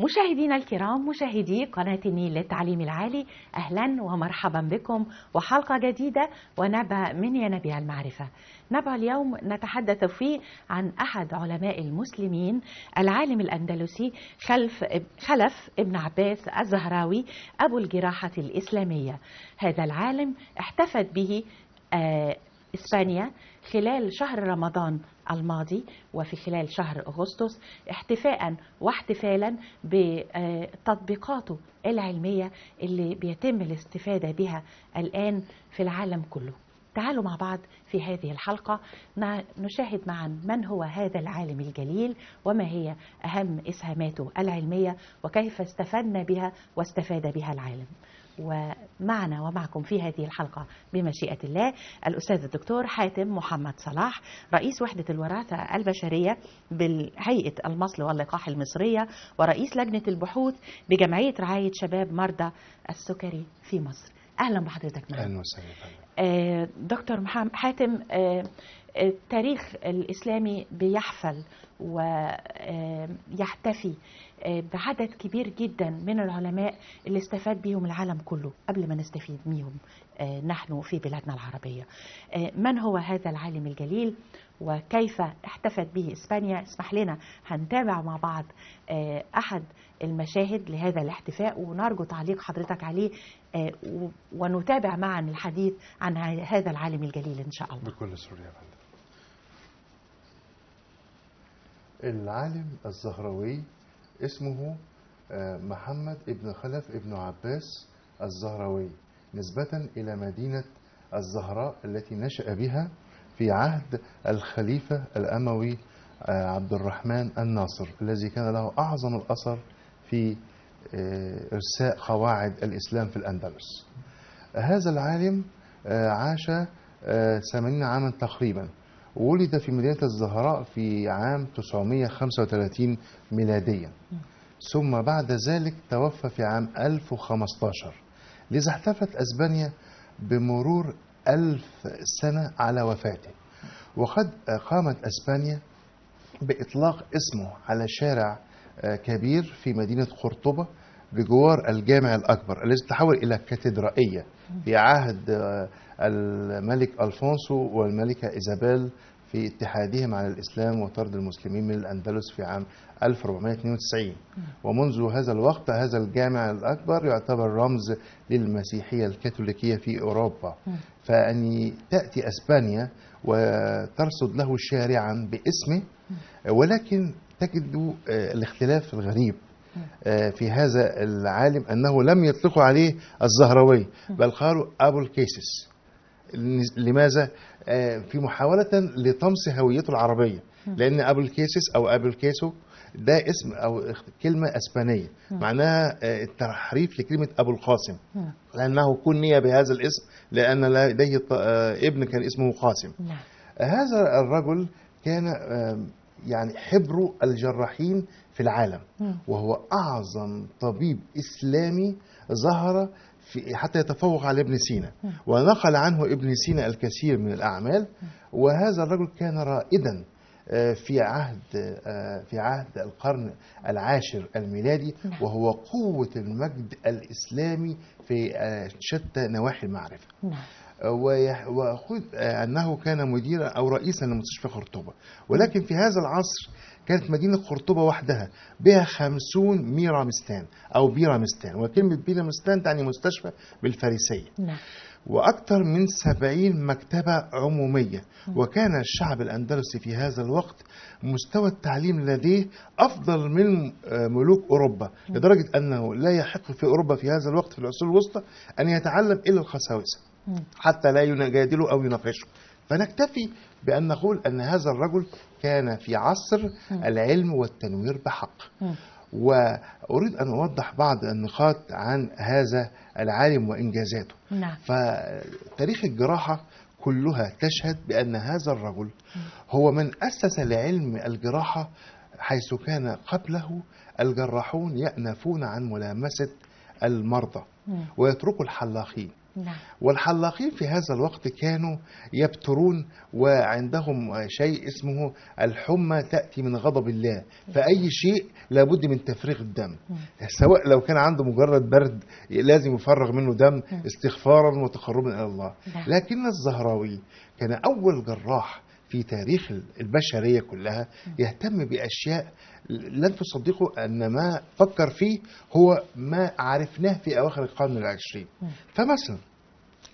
مشاهدينا الكرام، مشاهدي قناة النيل للتعليم العالي، أهلا ومرحبا بكم وحلقة جديدة ونبأ من ينابيع المعرفة. نبأ اليوم نتحدث فيه عن أحد علماء المسلمين، العالم الأندلسي خلف ابن عباس الزهراوي أبو الجراحة الإسلامية. هذا العالم احتفت به إسبانيا خلال شهر رمضان الماضي وفي خلال شهر أغسطس احتفاء واحتفالا بتطبيقاته العلمية اللي بيتم الاستفادة بها الآن في العالم كله. تعالوا مع بعض في هذه الحلقة نشاهد معا من هو هذا العالم الجليل وما هي أهم إسهاماته العلمية وكيف استفدنا بها واستفاد بها العالم. ومعنا ومعكم في هذه الحلقة بمشيئة الله الأستاذ الدكتور حاتم محمد صلاح، رئيس وحدة الوراثة البشرية بالهيئة المصل واللقاح المصرية ورئيس لجنة البحوث بجمعية رعاية شباب مرضى السكري في مصر. أهلا بحضرتك معنا. أهلا وسهلا. دكتور حاتم، التاريخ الإسلامي بيحفل ويحتفي بعدد كبير جدا من العلماء اللي استفاد بهم العالم كله قبل ما نستفيد بهم نحن في بلادنا العربية. من هو هذا العالم الجليل وكيف احتفت به إسبانيا؟ اسمح لنا هنتابع مع بعض أحد المشاهد لهذا الاحتفاء ونرجو تعليق حضرتك عليه ونتابع معا الحديث عن هذا العالم الجليل إن شاء الله. بكل سرور يا فندم. العالم الزهراوي اسمه محمد ابن خلف ابن عباس الزهراوي، نسبة إلى مدينة الزهراء التي نشأ بها في عهد الخليفة الأموي عبد الرحمن الناصر، الذي كان له أعظم الأثر في إرساء قواعد الإسلام في الأندلس. هذا العالم عاش 80 عاما تقريبا، ولد في مدينة الزهراء في عام 935 ميلاديا، ثم بعد ذلك توفى في عام 1015. لذا احتفت أسبانيا بمرور 1000 سنة على وفاته. وقد قامت أسبانيا بإطلاق اسمه على شارع كبير في مدينة قرطبة بجوار الجامع الأكبر الذي تحول إلى كاتدرائية في عهد الملك ألفونسو والملكة إيزابيل في اتحادهم على الإسلام وطرد المسلمين من الأندلس في عام 1492. ومنذ هذا الوقت هذا الجامع الأكبر يعتبر رمز للمسيحية الكاثوليكية في أوروبا. فأن تأتي أسبانيا وترصد له شارعا باسمه، ولكن تجد الاختلاف الغريب في هذا العالم أنه لم يطلقوا عليه الزهراوي بل قالوا أبو الكيسس. لماذا؟ في محاولة لطمس هويته العربية، لأن أبو الكيسس أو أبو الكيسو ده اسم أو كلمة أسبانية معناها التحريف لكلمة أبو القاسم، لأنه كني بهذا الاسم لأن لديه ابن كان اسمه قاسم. هذا الرجل كان يعني حبر الجراحين في العالم، وهو أعظم طبيب إسلامي ظهر حتى يتفوق على ابن سينا، ونقل عنه ابن سينا الكثير من الأعمال. وهذا الرجل كان رائدا في عهد القرن العاشر الميلادي، وهو قوة المجد الإسلامي في شتى نواحي المعرفة. وأخذ أنه كان مديرا أو رئيسا لمستشفى قرطبة، ولكن في هذا العصر كانت مدينة قرطبة وحدها بها 50 ميرامستان أو بيرامستان، وكلمة بيرامستان تعني مستشفى بالفارسية، وأكثر من 70 مكتبة عمومية. وكان الشعب الأندلسي في هذا الوقت مستوى التعليم لديه أفضل من ملوك أوروبا، لدرجة أنه لا يحق في أوروبا في هذا الوقت في العصور الوسطى أن يتعلم إلا القساوسة حتى لا يجادلوا أو يناقشوا. فنكتفي بأن نقول أن هذا الرجل كان في عصر العلم والتنوير بحق. وأريد أن أوضح بعض النقاط عن هذا العالم وإنجازاته. فتاريخ الجراحة كلها تشهد بأن هذا الرجل هو من أسس لعلم الجراحة، حيث كان قبله الجراحون يأنفون عن ملامسة المرضى ويتركوا الحلاقين. نعم. والحلاقين في هذا الوقت كانوا يبترون، وعندهم شيء اسمه الحمى تأتي من غضب الله، فأي شيء لابد من تفريغ الدم، سواء لو كان عنده مجرد برد لازم يفرغ منه دم استغفارا وتقربا إلى الله. لكن الزهراوي كان أول جراح في تاريخ البشرية كلها يهتم بأشياء لن تصدقوا أن ما فكر فيه هو ما عرفناه في أواخر القرن العشرين. فمثلا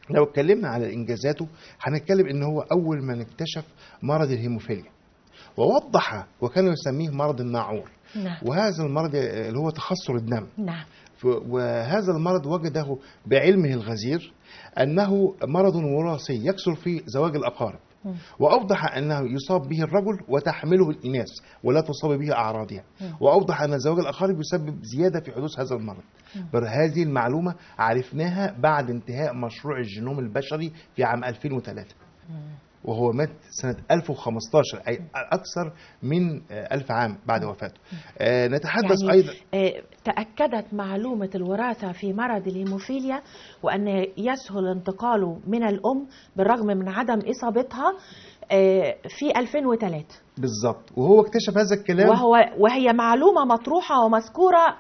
لو اتكلمنا على إنجازاته هنتكلم إن هو أول من اكتشف مرض الهيموفيليا، ووضح وكانوا يسميه مرض الناعور. نعم. وهذا المرض اللي هو تخثر الدم. نعم. وهذا المرض وجده بعلمه الغزير أنه مرض وراثي يكثر في زواج الأقارب، وأوضح أنه يصاب به الرجل وتحمله الإناث ولا تصاب به أعراضها، وأوضح أن زواج الأقارب يسبب زيادة في حدوث هذا المرض. هذه المعلومة عرفناها بعد انتهاء مشروع الجينوم البشري في عام 2003، وهو مات سنة 1015، أي أكثر من 1000 عام بعد وفاته. نتحدث يعني أيضا تأكدت معلومة الوراثة في مرض الهيموفيليا، وأن يسهل انتقاله من الأم بالرغم من عدم إصابتها في 2003 بالضبط. وهو اكتشف هذا الكلام، وهي معلومة مطروحة ومذكورة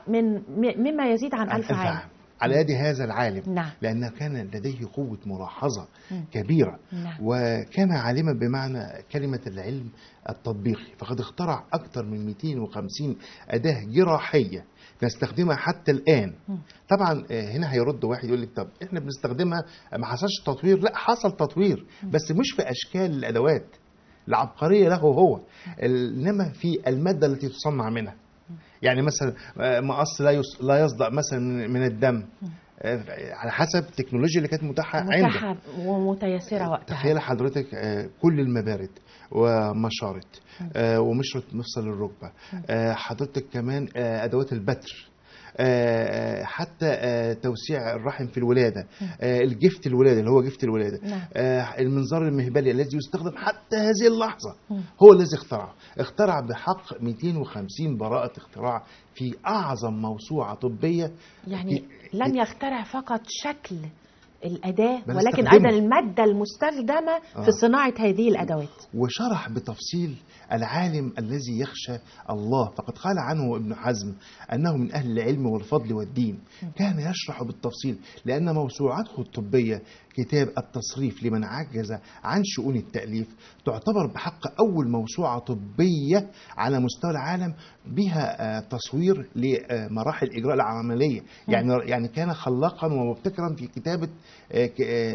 مما يزيد عن 1000 عام على يد هذا العالم. نعم. لأنه كان لديه قوة ملاحظة كبيرة. نعم. وكان عالما بمعنى كلمة العلم التطبيقي، فقد اخترع أكثر من 250 أداة جراحية نستخدمها حتى الآن. طبعا هنا هيرد واحد يقول لك طب احنا بنستخدمها ما حصلش تطوير؟ لا، حصل تطوير، بس مش في أشكال الأدوات العبقرية له هو، إنما في المادة التي تصنع منها. يعني مثلا مقص لا يصدأ مثلا من الدم على حسب التكنولوجيا اللي كانت متاحة عنده ومتيسرة وقتها. تخيل حضرتك كل المبارد ومشارط ومشرط مفصل الركبة، حضرتك كمان أدوات البتر، حتى توسيع الرحم في الولادة، الجفت الولادة اللي هو جفت الولادة، المنظار المهبلي الذي يستخدم حتى هذه اللحظة هو الذي اخترع بحق 250 براءة اختراع في أعظم موسوعة طبية. يعني لم يخترع فقط شكل الأداة ولكن أيضا المادة المستخدمة في صناعة هذه الأدوات. وشرح بتفصيل العالم الذي يخشى الله، فقد قال عنه ابن حزم أنه من أهل العلم والفضل والدين. كان يشرح بالتفصيل، لأن موسوعته الطبية كتاب التصريف لمن عجز عن شؤون التأليف تعتبر بحق أول موسوعة طبية على مستوى العالم بها تصوير لمراحل إجراء العملية. يعني كان خلاقا ومبتكرا في كتابة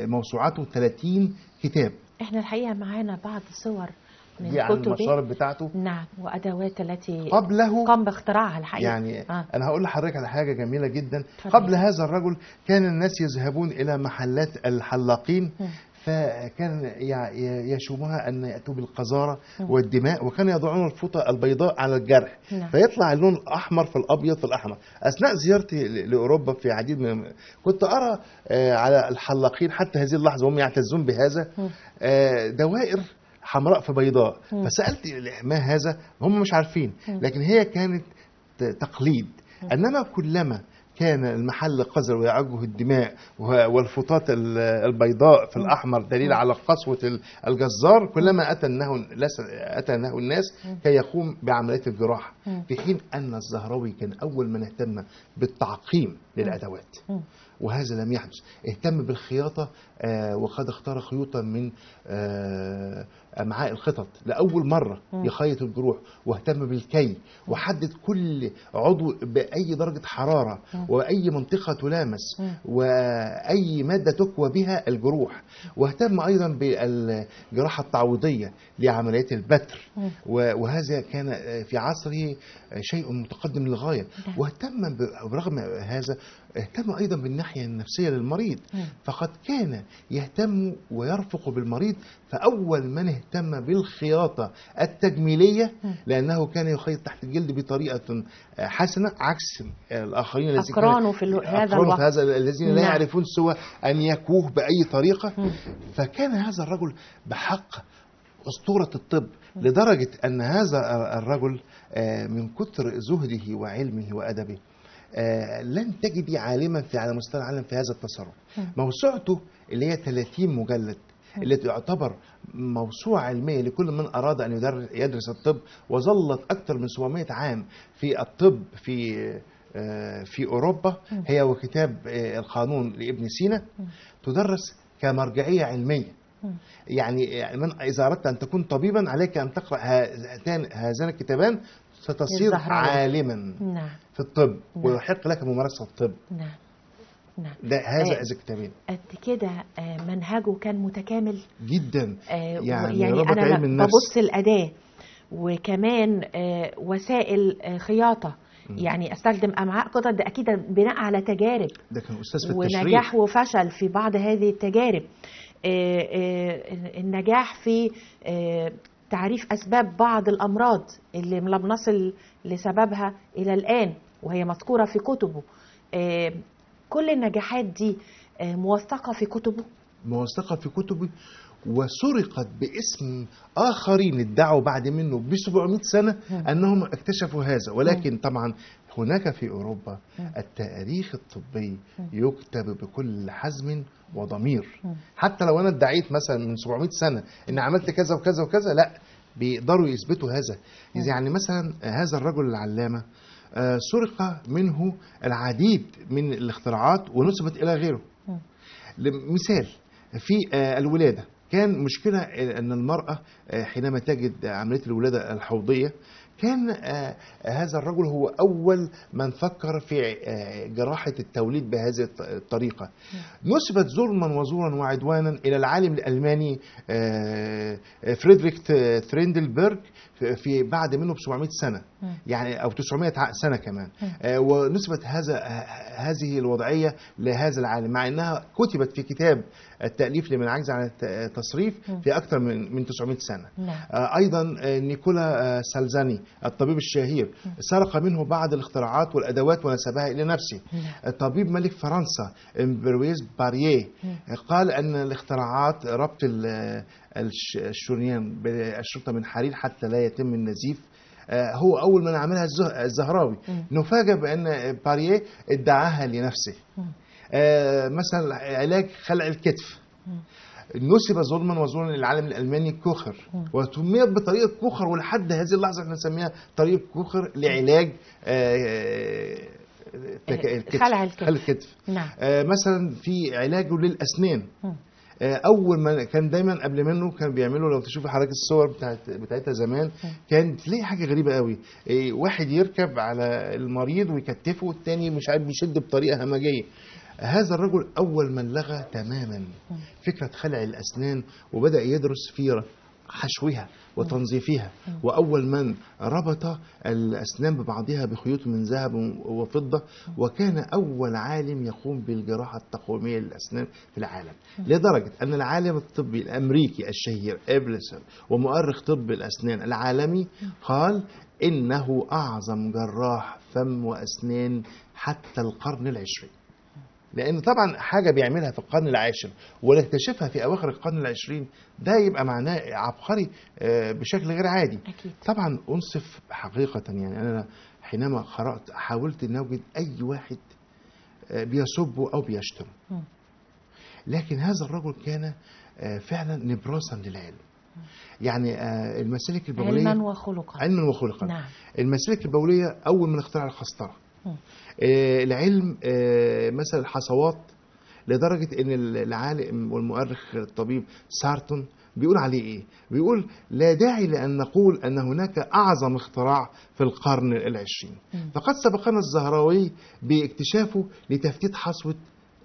موسوعاته 30 كتاب. احنا الحقيقة معانا بعض صور من دي عن المشارب بتاعته. نعم. وأدوات التي قبله قام باختراعها الحقيقة. يعني أنا هقول لحضرتك على حاجة جميلة جدا. قبل هذا الرجل كان الناس يذهبون إلى محلات الحلاقين، فكان يشوبها أن يأتوا بالقذارة والدماء، وكانوا يضعون الفوطة البيضاء على الجرح فيطلع اللون الأحمر في الأبيض في الأحمر. أثناء زيارتي لأوروبا في عديد من كنت أرى على الحلاقين حتى هذه اللحظة وهم يعتزون بهذا دوائر حمراء في بيضاء. فسألت ما هذا؟ هم مش عارفين، لكن هي كانت تقليد. إنما كلما كان المحل قذر ويعجه الدماء والفوطات البيضاء في الأحمر دليل على قسوة الجزار، كلما أتى نهو الناس كي يقوم بعملية الجراحة. في حين أن الزهراوي كان أول من اهتم بالتعقيم للأدوات، وهذا لم يحدث. اهتم بالخياطة، وقد اختار خيوطا من أمعاء الخطط لأول مرة يخيط الجروح، واهتم بالكي، وحدد كل عضو بأي درجة حرارة وأي منطقة تلامس وأي مادة تكوى بها الجروح. واهتم أيضا بالجراحة التعويضية لعمليات البتر، وهذا كان في عصره شيء متقدم للغاية. واهتم برغم هذا اهتم أيضا بالناحية النفسية للمريض، فقد كان يهتم ويرفق بالمريض. فأول من اهتم بالخياطة التجميلية، لأنه كان يخيط تحت الجلد بطريقة حسنة عكس الآخرين الذين أقرانه في هذا الوقت الذين لا يعرفون سوى أن يكوه بأي طريقة. فكان هذا الرجل بحق أسطورة الطب، لدرجة أن هذا الرجل من كتر زهده وعلمه وأدبه لن تجدي عالما على مستوى العالم في هذا التصرف. موسوعته اللي هي 30 مجلد اللي تعتبر موسوعة علمية لكل من أراد أن يدرس الطب، وظلت أكثر من 700 عام في الطب في أوروبا، هي وكتاب القانون لابن سينا، تدرس كمرجعية علمية. يعني إذا أردت أن تكون طبيبا عليك أن تقرأ هذان الكتابان، ستصير عالما في الطب، ويحق لك ممارسة الطب. ده هذا الكتابين. قد كده منهجه كان متكامل جدا. يعني أنا ببص الأداة وكمان وسائل خياطة، يعني استخدم امعاء قطط، ده اكيد بناء على تجارب، ده كان استاذ في التشريح، ونجاح وفشل في بعض هذه التجارب. النجاح في تعريف اسباب بعض الامراض اللي لم نصل لسببها الى الان، وهي مذكوره في كتبه. كل النجاحات دي موثقه في كتبه، موثقه في كتبه، وسرقت باسم آخرين ادعوا بعد منه ب700 سنة أنهم اكتشفوا هذا. ولكن طبعا هناك في أوروبا التاريخ الطبي يكتب بكل حزم وضمير. حتى لو أنا ادعيت مثلا من 700 سنة أن عملت كذا وكذا وكذا، لا، بيقدروا يثبتوا هذا. يعني مثلا هذا الرجل العلامة سرق منه العديد من الاختراعات ونسبت إلى غيره. مثال في الولادة، كان مشكلة أن المرأة حينما تجد عملية الولادة الحوضية، كان هذا الرجل هو أول من فكر في جراحة التوليد بهذه الطريقة. نسبت ظلما وزورا وعدوانا إلى العالم الألماني فريدريك تريندلبرغ في بعد منه ب700 سنة، يعني أو 900 سنة كمان. ونسبت هذه الوضعية لهذا العالم، مع أنها كتبت في كتاب التأليف لمن عجز عن التصريف في أكثر من 900 سنة. أيضا نيكولا سالزاني الطبيب الشهير سرق منه بعض الاختراعات والأدوات ونسبها إلى نفسه. طبيب ملك فرنسا امبرويز باريه قال أن الاختراعات ربط الشريان بالشرطة من حرير حتى لا يتم النزيف هو أول من عملها الزهراوي. نفاجأ بأن باريه ادعاها لنفسه. مثلا علاج خلع الكتف نسب ظلما وزورا للعالم الألماني كوخر، وسميت بطريقة كوخر، ولحد هذه اللحظة احنا نسميها طريقة كوخر لعلاج خلع الكتف. مثلا في علاجه للأسنان، اول ما كان دايما قبل منه كان بيعملوا، لو تشوفي حضرتك الصور بتاعتها زمان، كان تلاقي حاجه غريبه قوي، واحد يركب على المريض ويكتفه، والتاني مش عارف بيشد بطريقه همجيه. هذا الرجل اول من لغى تماما فكره خلع الاسنان، وبدا يدرس في حشوها وتنظيفها، وأول من ربط الأسنان ببعضها بخيوط من ذهب وفضة، وكان أول عالم يقوم بالجراحة التقويمية للأسنان في العالم. لدرجة أن العالم الطبي الأمريكي الشهير إبلسون ومؤرخ طب الأسنان العالمي قال إنه أعظم جراح فم وأسنان حتى القرن العشرين. لأن طبعا حاجة بيعملها في القرن العاشر ونكتشفها في أواخر القرن العشرين، ده يبقى معناه عبقري بشكل غير عادي. أكيد. طبعا أنصف حقيقة، يعني أنا حينما قرأت حاولت أن أوجد أي واحد بيسبه أو بيشتمه، لكن هذا الرجل كان فعلا نبراسا للعلم. يعني المسالك البولية علما وخلقا. نعم. المسالك البولية أول من اخترع القسطرة. العلم مثلا الحصوات، لدرجة ان العالم والمؤرخ الطبيب سارتون بيقول عليه ايه؟ بيقول لا داعي لأن نقول أن هناك أعظم اختراع في القرن العشرين، فقد سبقنا الزهراوي باكتشافه لتفتيت حصوة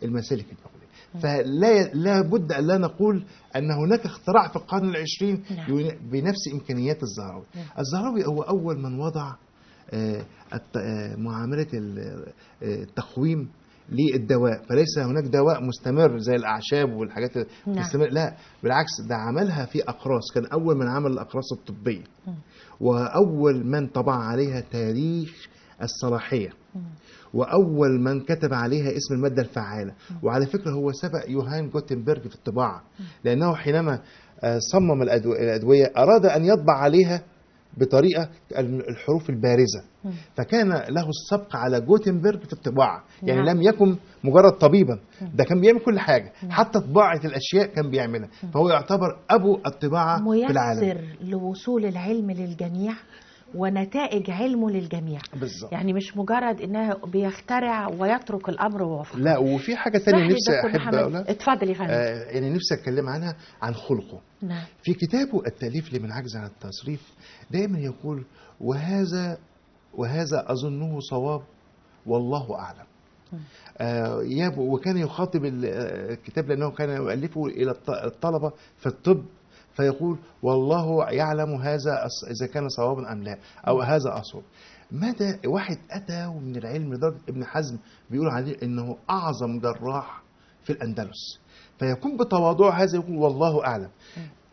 المسالك البولية. فلا بد أن لا نقول أن هناك اختراع في القرن العشرين بنفس إمكانيات الزهراوي. الزهراوي هو أول من وضع معاملة التقويم للدواء، فليس هناك دواء مستمر زي الأعشاب والحاجات المستمر، لا بالعكس، ده عملها في أقراص، كان أول من عمل الأقراص الطبية، وأول من طبع عليها تاريخ الصلاحية، وأول من كتب عليها اسم المادة الفعالة. وعلى فكرة هو سبق يوهان جوتنبرج في الطباعة، لأنه حينما صمم الأدوية أراد أن يطبع عليها بطريقة الحروف البارزة، فكان له السبق على جوتنبرج في الطباعة. يعني لم يكن مجرد طبيبا، ده كان بيعمل كل حاجة، حتى طباعة الأشياء كان بيعملها، فهو يعتبر أبو الطباعة في العالم. ميسر لوصول العلم للجميع ونتائج علمه للجميع. بالظبط. يعني مش مجرد انه بيخترع ويترك الامر وفقط. لا، وفي حاجة تانية نفسي أحب أقولها. اتفضل يا فندم. يعني نفسي أتكلم عنها، عن خلقه. نعم. في كتابه التأليف لمن عجز عن التصريف دائما يقول: وهذا أظنه صواب والله أعلم. وكان يخاطب الكتاب لأنه كان يؤلفه إلى الطلبة في الطب، فيقول: والله يعلم هذا إذا كان صوابا أم لا، أو هذا أصوب. ماذا واحد أتى من العلم لدرجة ابن حزم بيقول عليه إنه أعظم جراح في الأندلس، فيكون بتواضع هذا يقول والله أعلم.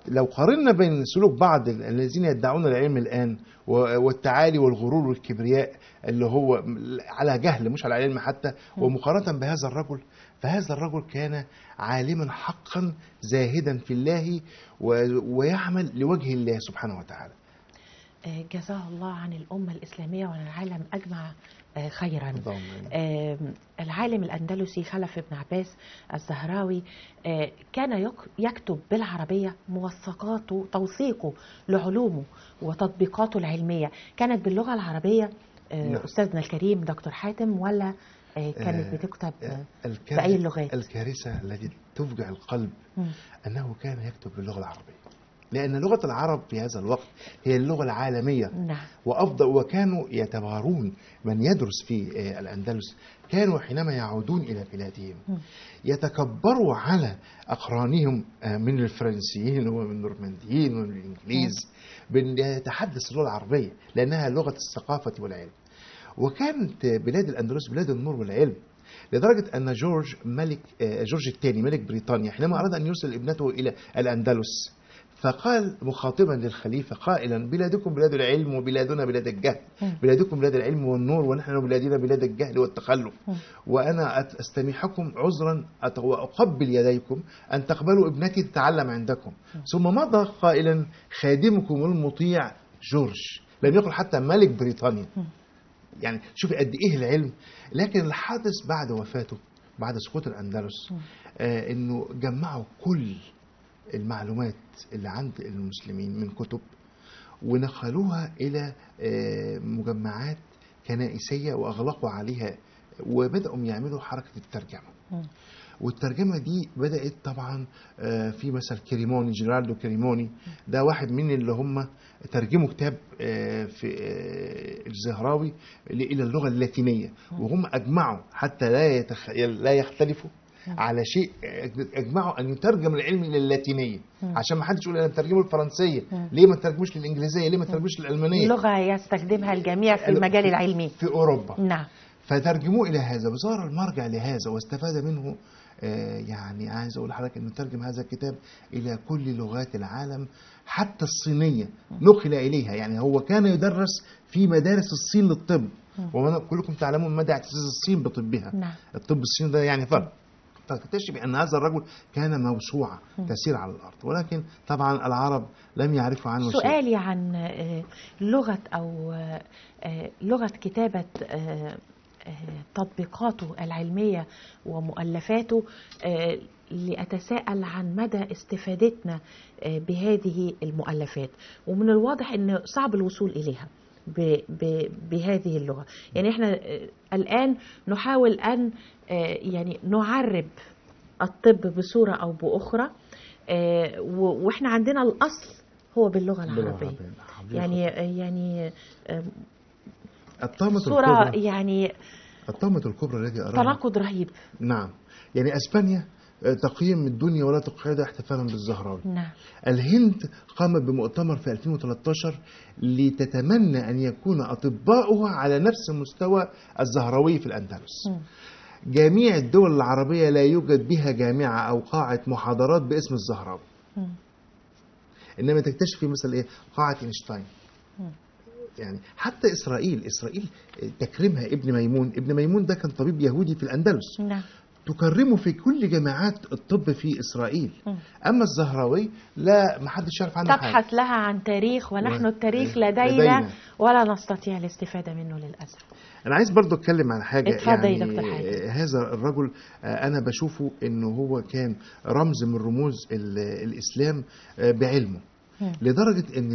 لو قارنا بين سلوك بعض الذين يدعون العلم الآن والتعالي والغرور والكبرياء اللي هو على جهل مش على علم حتى، ومقارنة بهذا الرجل، فهذا الرجل كان عالما حقا زاهدا في الله ويعمل لوجه الله سبحانه وتعالى. جزاه الله عن الأمة الإسلامية وعن العالم أجمع خيرا. العالم الأندلسي خلف بن عباس الزهراوي كان يكتب بالعربية موثقاته، توثيقه لعلومه وتطبيقاته العلمية كانت باللغة العربية. أستاذنا الكريم دكتور حاتم، ولا كانت بتكتب بأي اللغات؟ الكارثة التي تفجع القلب أنه كان يكتب باللغة العربية، لأن لغة العرب في هذا الوقت هي اللغة العالمية. نعم. وأفضل، وكانوا يتبارون من يدرس في الأندلس، كانوا حينما يعودون إلى بلادهم يتكبروا على أقرانهم من الفرنسيين ومن النورمانديين ومن الإنجليز بيتحدث اللغة العربية، لأنها لغة الثقافة والعلم. وكانت بلاد الأندلس بلاد النور والعلم، لدرجة أن جورج الثاني ملك بريطانيا حينما أراد أن يرسل ابنته إلى الأندلس، فقال مخاطبا للخليفة قائلا: بلادكم بلاد العلم وبلادنا بلاد الجهل، بلادكم بلاد العلم والنور ونحن بلادنا بلاد الجهل والتخلف، وأنا أستميحكم عذرا وأقبل يديكم أن تقبلوا ابنتي تتعلم عندكم. ثم مضى قائلا: خادمكم المطيع جورج. لم يقل حتى ملك بريطانيا. يعني شوفي قد إيه العلم. لكن الحادث بعد وفاته، بعد سقوط الأندلس، إنه جمعوا كل المعلومات اللي عند المسلمين من كتب ونقلوها إلى مجمعات كنائسية وأغلقوا عليها، وبدأوا يعملوا حركة الترجمة. والترجمة دي بدأت طبعا في مثل كريموني، جيرالدو كريموني، ده واحد من اللي هم ترجموا كتاب في الزهراوي إلى اللغة اللاتينية، وهم أجمعوا حتى لا يختلفوا على شيء، اجمعوا ان يترجم العلم الى اللاتينيه، عشان ما حدش يقول انا بترجمه الفرنسيه، ليه ما ترجموش للانجليزيه، ليه ما ترجموش للالمانيه؟ لغه يستخدمها الجميع في المجال العلمي في اوروبا. نعم. فترجموه الى هذا، وصار المرجع لهذا واستفاد منه. يعني عايز اقول لحضرتك انه ترجم هذا الكتاب الى كل لغات العالم، حتى الصينيه نقل اليها. يعني هو كان يدرس في مدارس الصين للطب، وكلكم تعلمون مدى اعتزاز الصين بطبها. نعم. الطب الصيني ده يعني فرق. فتكتشف أن هذا الرجل كان موسوعة تسير على الأرض، ولكن طبعا العرب لم يعرفوا عنه شيء. سؤالي عن لغة أو لغة كتابة تطبيقاته العلمية ومؤلفاته، لأتساءل عن مدى استفادتنا بهذه المؤلفات، ومن الواضح أن صعب الوصول إليها بهذه اللغة. يعني احنا الآن نحاول أن يعني نعرب الطب بصورة أو بأخرى، وإحنا عندنا الأصل هو باللغة العربية. يعني صورة، يعني الطامة الكبرى التي أراها تناقض رهيب. نعم. يعني أسبانيا تقييم الدنيا ولا تقعدها احتفالا بالزهراوي. نعم. الهند قامت بمؤتمر في 2013 لتتمنى أن يكون أطباؤها على نفس مستوى الزهراوي في الأندلس. جميع الدول العربية لا يوجد بها جامعة أو قاعة محاضرات باسم الزهراوي. إنما تكتشفي مثلا إيه؟ قاعة إينشتاين. يعني حتى إسرائيل تكرمها ابن ميمون ده كان طبيب يهودي في الأندلس. نعم. تكرمه في كل جامعات الطب في إسرائيل. أما الزهراوي لا، ما حدش يعرف عنه حاجة. تبحث لها عن تاريخ، ونحن التاريخ لدينا ولا نستطيع الاستفادة منه للأسف. أنا عايز برضو أتكلم عن حاجة. اتفضل دكتور حاتم. هذا الرجل أنا بشوفه إنه هو كان رمز من رموز الإسلام بعلمه، لدرجة أن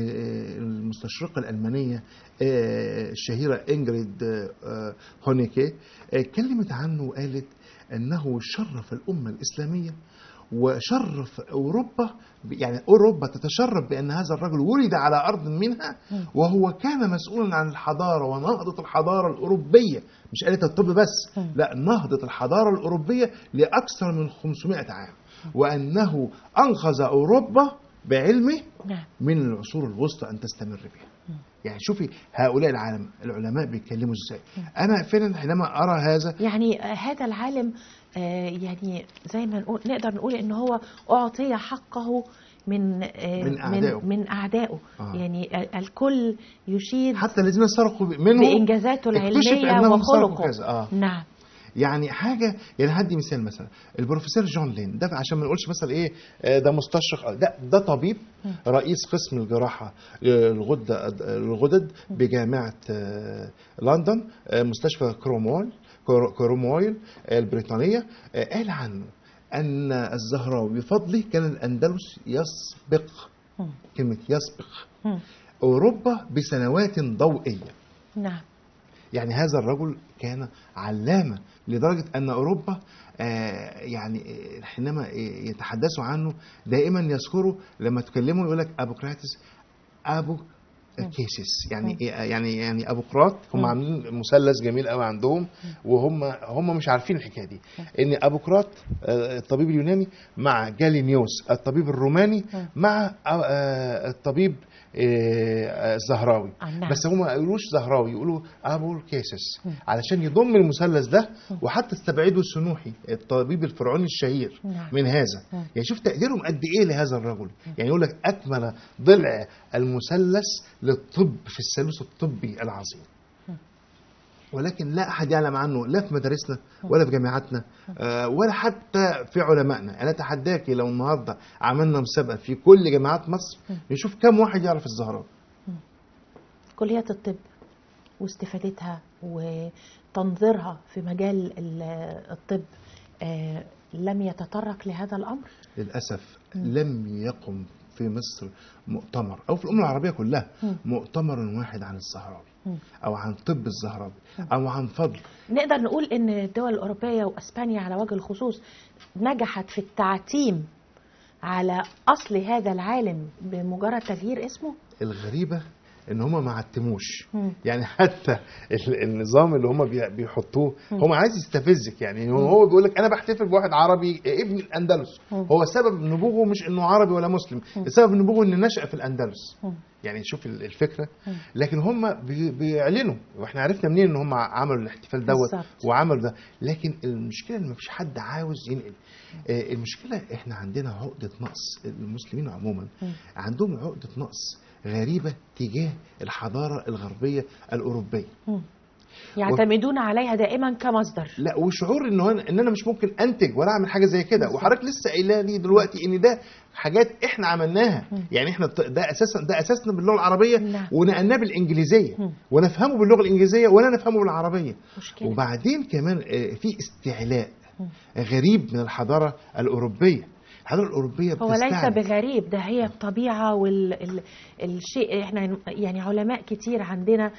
المستشرقة الألمانية الشهيرة إنجريد هونيكي كلمت عنه وقالت أنه شرف الأمة الإسلامية وشرف أوروبا، يعني أوروبا تتشرف بأن هذا الرجل ولد على أرض منها، وهو كان مسؤولا عن الحضارة ونهضة الحضارة الأوروبية، مش قالت الطب بس، لا، نهضة الحضارة الأوروبية لأكثر من 500 عام، وأنه أنقذ أوروبا بعلمه من العصور الوسطى أن تستمر بها. يعني شوفي هؤلاء العلماء بيتكلموا ازاي. انا فعلا حينما ارى هذا، يعني هذا العالم يعني زي ما نقدر نقول ان هو اعطي حقه من اعدائه. يعني الكل يشيد حتى الذين سرقوا منه بانجازاته العلميه وخلقه. نعم. يعني حاجه، يعني هدي مثال، مثلا البروفيسور جون لين ده، عشان ما نقولش مثلا ايه ده مستشرق، ده طبيب رئيس قسم الجراحه الغدد بجامعه لندن، مستشفى كرومويل البريطانيه. قال عنه ان الزهراوي بفضله كان الاندلس يسبق، كلمه يسبق اوروبا بسنوات ضوئيه. نعم. يعني هذا الرجل كان علامة، لدرجة أن أوروبا يعني حينما يتحدثوا عنه دائما يذكروا، لما تكلموا يقول لك أبوقراطس، أبو كيسس، يعني أبوقراط. هم عاملين مثلث جميل قوي عندهم، وهم مش عارفين الحكاية دي، إن أبوقراط الطبيب اليوناني مع جالينيوس الطبيب الروماني مع الطبيب الزهراوي. بس هم ما يقولوش زهراوي، يقولوا ابو كيسس علشان يضم المثلث ده، وحتى استبعدوا السنوحي الطبيب الفرعوني الشهير من هذا. يعني شوف تقديرهم قد ايه لهذا الرجل. يعني يقول لك اكمل ضلع المثلث للطب في الثالوث الطبي العظيم، ولكن لا أحد يعلم عنه، لا في مدارسنا ولا في جامعاتنا ولا حتى في علمائنا. أنا أتحداك لو النهاردة عملنا مسابقة في كل جامعات مصر نشوف كم واحد يعرف الزهراوي. كلية الطب واستفادتها وتنظيرها في مجال الطب لم يتطرق لهذا الأمر؟ للأسف لم يقم في مصر مؤتمر، أو في الأمة العربية كلها مؤتمر واحد عن الزهراوي أو عن طب الزهراوي أو عن فضل. نقدر نقول إن الدول الأوروبية وأسبانيا على وجه الخصوص نجحت في التعتيم على أصل هذا العالم بمجرد تغيير اسمه. الغريبة ان هم ما عتموش، يعني حتى النظام اللي هم بيحطوه هم عايز يستفزك. يعني هو بيقول لك انا بحتفل بواحد عربي ابن الاندلس، هو سبب نبوغه مش انه عربي ولا مسلم، السبب نبوغه انه نشأ في الاندلس. يعني شوف الفكره. لكن هم بيعلنوا، واحنا عرفنا منين ان هم عملوا الاحتفال دوت وعملوا ده. لكن المشكله ان مفيش حد عاوز ينقل. المشكله احنا عندنا عقده نقص، المسلمين عموما عندهم عقده نقص غريبة تجاه الحضارة الغربية الأوروبية، يعتمدون عليها دائما كمصدر. لا، وشعور ان انا مش ممكن انتج ولا اعمل حاجه زي كده. وحضرتك لسه قايله لي دلوقتي ان ده حاجات احنا عملناها. يعني احنا ده اساسنا باللغه العربيه ونقلناه بالانجليزيه ونفهمه باللغه الانجليزيه ولا نفهمه بالعربيه. وبعدين كمان في استعلاء غريب من الحضاره الاوروبيه. الحضارة الأوروبية هو ليس بغريب، ده هي الطبيعة والشيء. احنا يعني علماء كتير عندنا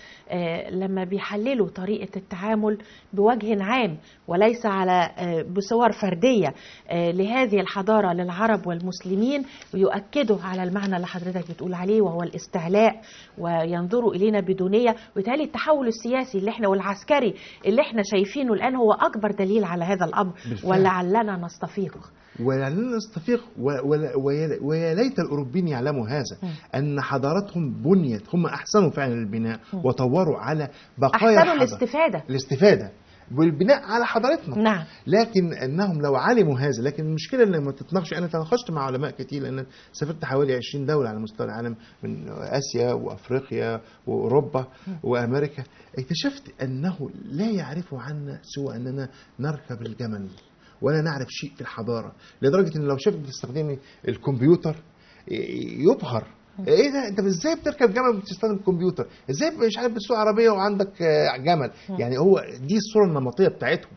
لما بيحللوا طريقة التعامل بوجه عام وليس على بصور فردية لهذه الحضارة للعرب والمسلمين، ويؤكدوا على المعنى اللي حضرتك بتقول عليه وهو الاستعلاء، وينظروا إلينا بدونية. وبالتالي التحول السياسي اللي احنا والعسكري اللي احنا شايفينه الآن هو أكبر دليل على هذا الأمر. ولعلنا نستفيق ويا ليت الأوروبيين يعلموا هذا، أن حضارتهم بنيت، هم أحسنوا فعلا البناء وطوروا على بقايا أحسنوا الاستفادة والبناء على حضارتنا. نعم. لكن أنهم لو علموا هذا، لكن المشكلة أن لما تتناقش، أنا تناقشت مع علماء كتير لأن سافرت حوالي 20 دولة على مستوى العالم، من آسيا وأفريقيا وأوروبا وأمريكا، اكتشفت أنه لا يعرفوا عنا سوى أننا نركب الجمل ولا نعرف شيء في الحضارة، لدرجة ان لو شافت بتستخدمي الكمبيوتر يبهر. ايه ده، انت ازاي بتركب جمل وبتستخدم الكمبيوتر؟ ازاي مش عارف بتسوق عربيه وعندك جمل؟ يعني هو دي الصوره النمطيه بتاعتهم،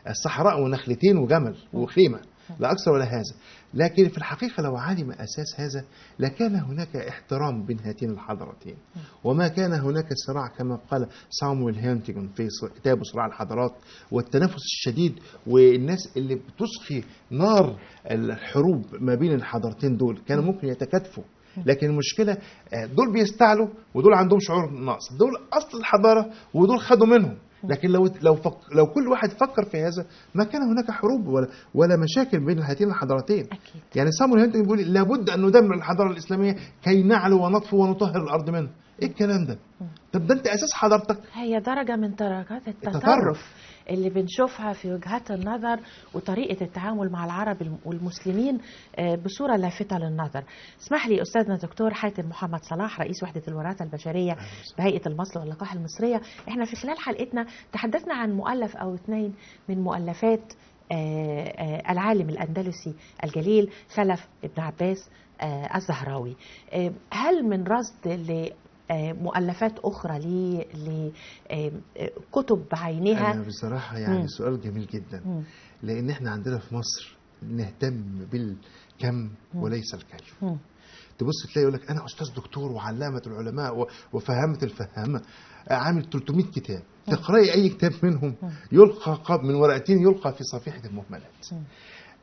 الصحراء ونخلتين وجمل وخيمه، لا اكثر ولا هذا. لكن في الحقيقه لو علم اساس هذا لكان هناك احترام بين هاتين الحضارتين، وما كان هناك صراع كما قال صامويل هانتينغ في كتابه صراع الحضارات، والتنافس الشديد والناس اللي بتسقي نار الحروب ما بين الحضارتين دول كانوا ممكن يتكاتفوا. لكن المشكله دول بيستعلوا ودول عندهم شعور نقص، دول اصل الحضاره ودول خدوا منهم. لكن لو كل واحد فكر في هذا ما كان هناك حروب ولا مشاكل بين هاتين الحضارتين. أكيد. يعني صامويل هانتينغ بيقول لابد ان ندمر الحضاره الاسلاميه كي نعلو ونطفو ونطهر الارض منها. ايه الكلام ده؟ طب ده انت اساس حضارتك. هي درجة من درجات التطرف اللي بنشوفها في وجهات النظر وطريقة التعامل مع العرب والمسلمين بصورة لافتة للنظر. اسمح لي أستاذنا الدكتور حاتم محمد صلاح، رئيس وحدة الوراثة البشرية بهيئة المصل واللقاح المصرية. احنا في خلال حلقتنا تحدثنا عن مؤلف أو اثنين من مؤلفات العالم الأندلسي الجليل خلف ابن عباس الزهراوي. هل من رصد مؤلفات أخرى لكتب بعينها؟ أنا بصراحة يعني سؤال جميل جدا، لأن احنا عندنا في مصر نهتم بالكم وليس الكيف. تبص تلاقي يقول لك أنا أستاذ دكتور وعلامة العلماء وفهامة الفهامة، عامل 300 كتاب، تقرأي أي كتاب منهم يلقى من ورقتين يلقى في صفيحة المهملات.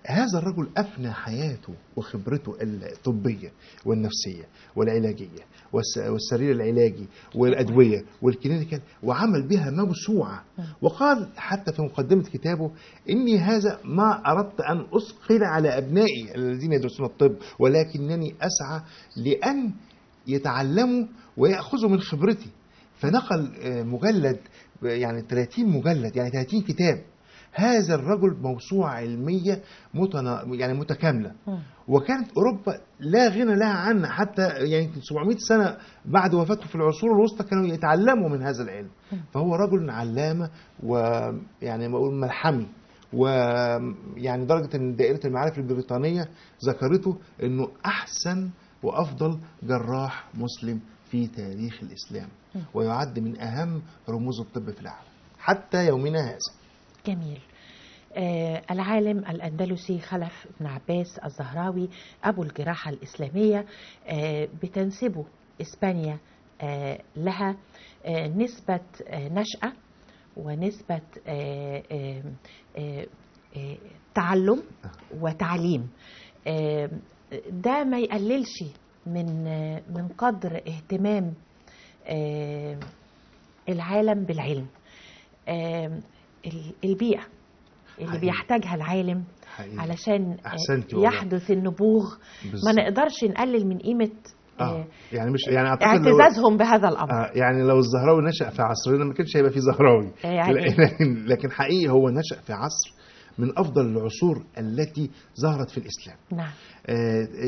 هذا الرجل أفنى حياته وخبرته الطبية والنفسية والعلاجية والسرير العلاجي والأدوية والكلينيكال، وعمل بها موسوعة. وقال حتى في مقدمة كتابه إني هذا ما أردت أن أثقل على أبنائي الذين يدرسون الطب، ولكنني أسعى لأن يتعلموا ويأخذوا من خبرتي. فنقل مجلد، يعني 30 مجلد، يعني 30 كتاب. هذا الرجل موسوعة علمية يعني متكاملة. وكانت أوروبا لا غنى لها عنها، حتى يعني 700 سنة بعد وفاته في العصور الوسطى كانوا يتعلموا من هذا العلم. فهو رجل علامة ويعني بقول ملحمي، ويعني درجة أن دائرة المعارف البريطانية ذكرته أنه أحسن وأفضل جراح مسلم في تاريخ الإسلام، ويعد من أهم رموز الطب في العالم حتى يومنا هذا. جميل. العالم الأندلسي خلف بن عباس الزهراوي أبو الجراحة الإسلامية، بتنسبه إسبانيا لها نسبة نشأة ونسبة تعلم وتعليم. ده ما يقللش من قدر اهتمام العالم بالعلم. البيئة اللي حقيقي بيحتاجها العالم حقيقي علشان يحدث النبوغ، ما نقدرش نقلل من قيمة يعني مش يعني اعتزازهم بهذا الأمر. يعني لو الزهراوي نشأ في عصرنا ما كانش هيبقى في زهراوي، لكن حقيقي هو نشأ في عصر من أفضل العصور التي ظهرت في الإسلام. نعم.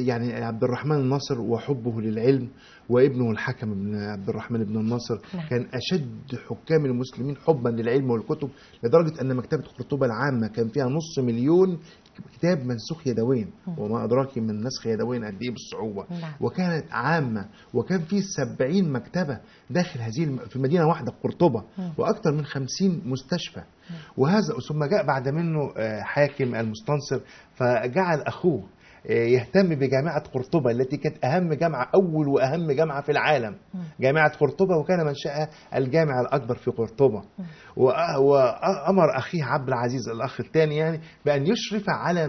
يعني عبد الرحمن الناصر وحبه للعلم، وابنه الحكم بن عبد الرحمن بن الناصر نعم. كان أشد حكام المسلمين حبا للعلم والكتب، لدرجة أن مكتبة قرطبة العامة كان فيها 500,000 كتاب منسوخ يدويا، وما أدراك من نسخ يدويا قد إيه بالصعوبة. نعم. وكانت عامة، وكان في 70 مكتبة داخل هذه في مدينة واحدة قرطبة، وأكثر من 50 مستشفى. وهذا ثم جاء بعد منه حاكم المستنصر، فجعل أخوه يهتم بجامعة قرطبة التي كانت أهم جامعة، أول وأهم جامعة في العالم، جامعة قرطبة، وكان منشأها الجامع الأكبر في قرطبة. وأمر أخيه عبد العزيز الأخ الثاني يعني بأن يشرف على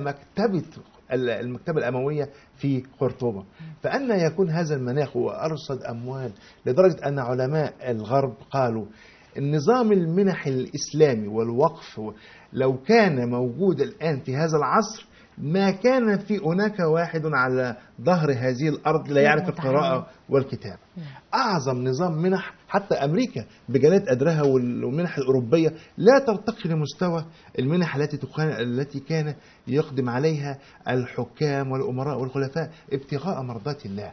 المكتبة الأموية في قرطبة. فأن يكون هذا المناخ وأرصد أموال، لدرجة أن علماء الغرب قالوا النظام المنح الإسلامي والوقف لو كان موجود الآن في هذا العصر ما كان في هناك واحد على ظهر هذه الأرض لا يعرف القراءة والكتابة. أعظم نظام منح حتى أمريكا بجلالة قدرها والمنح الأوروبية لا ترتقي لمستوى المنح التي كان يقدم عليها الحكام والأمراء والخلفاء ابتغاء مرضات الله.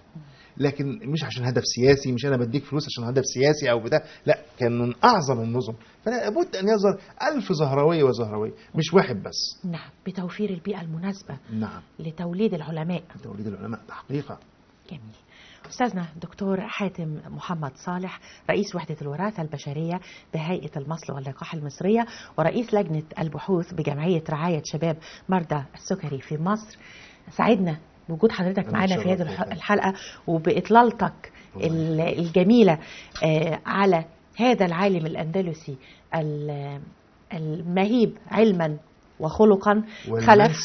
لكن مش عشان هدف سياسي، مش أنا بديك فلوس عشان هدف سياسي أو بتاع، لا، كان من أعظم النظم. فلا بد أن يظهر 1000 زهراوي وزهراوي، مش واحد بس. نعم، بتوفير البيئة المناسبة نعم، لتوليد العلماء. توليد العلماء تحقيقا. جميل. أستاذنا دكتور حاتم محمد صالح، رئيس وحدة الوراثة البشرية بهيئة المصل واللقاح المصرية، ورئيس لجنة البحوث بجمعية رعاية شباب مرضى السكري في مصر، سعدنا بوجود حضرتك معنا في هذه الحلقة وبإطلالتك الجميلة على هذا العالم الأندلسي المهيب علما وخلقا، خلف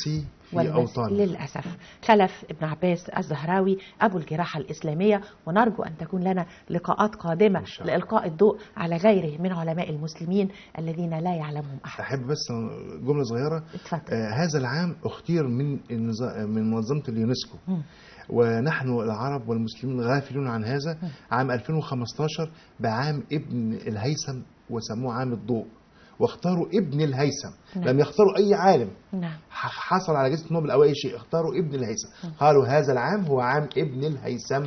للأسف خلف ابن عباس الزهراوي أبو الجراحة الإسلامية. ونرجو أن تكون لنا لقاءات قادمة لإلقاء الضوء على غيره من علماء المسلمين الذين لا يعلمهم أحد. أحب بس جملة صغيرة. هذا العام اختير من منظمة اليونسكو، ونحن العرب والمسلمين غافلون عن هذا. عام 2015 بعام ابن الهيثم، وسموه عام الضوء، واختاروا ابن الهيثم. لم يختاروا أي عالم حصل على جائزة نوبل أو أي شيء، اختاروا ابن الهيثم. قالوا هذا العام هو عام ابن الهيثم.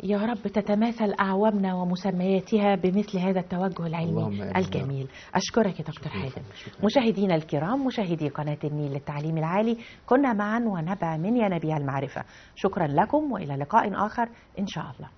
يا رب تتماثل أعوامنا ومسمياتها بمثل هذا التوجه العلمي الجميل. أشكرك يا دكتور حاتم. مشاهدينا الكرام، مشاهدي قناة النيل للتعليم العالي، كنا معا ونبع من ينابيع المعرفة. شكرا لكم، وإلى لقاء آخر إن شاء الله.